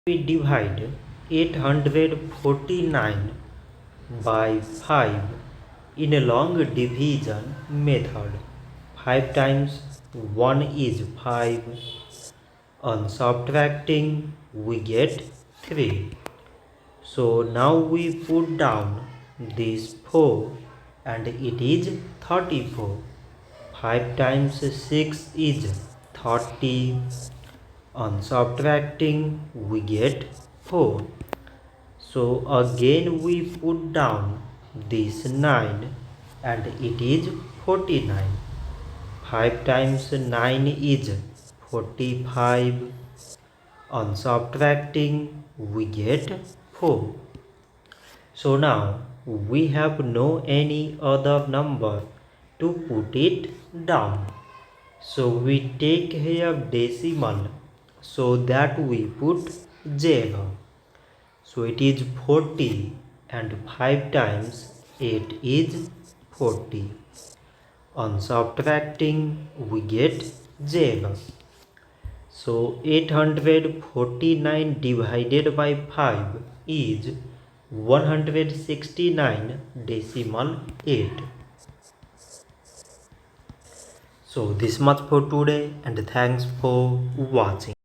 We divide 849 by 5 in a long division method. 5 times 1 is 5. On subtracting, we get 3. So now we put down this 4 and it is 34. 5 times 6 is 30. On subtracting, we get 4. So again we put down this 9 and it is 49. 5 times 9 is 45. On subtracting, we get 4. So now we have no any other number to put it down. So we take here decimal so that we put 0. So it is 40 and 5 times 8 is 40. On subtracting, we get 0. So 849 divided by 5 is 169.8. So this much for today and thanks for watching.